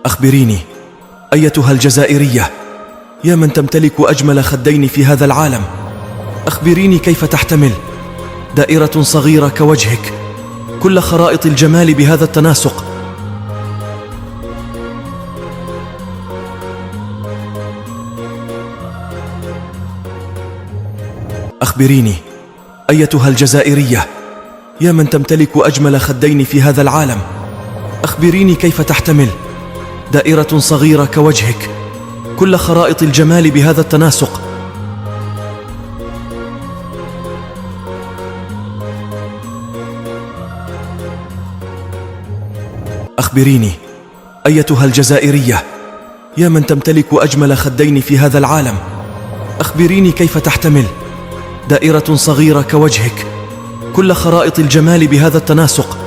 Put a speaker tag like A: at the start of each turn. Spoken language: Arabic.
A: أخبريني أيتها الجزائرية يا من تمتلك أجمل خدين في هذا العالم، أخبريني كيف تحتمل دائرة صغيرة كوجهك كل خرائط الجمال بهذا التناسق؟ أخبريني أيتها الجزائرية يا من تمتلك أجمل خدين في هذا العالم، أخبريني كيف تحتمل دائرة صغيرة كوجهك كل خرائط الجمال بهذا التناسق؟ أخبريني أيتها الجزائرية يا من تمتلك أجمل خدين في هذا العالم، أخبريني كيف تحتمل دائرة صغيرة كوجهك كل خرائط الجمال بهذا التناسق؟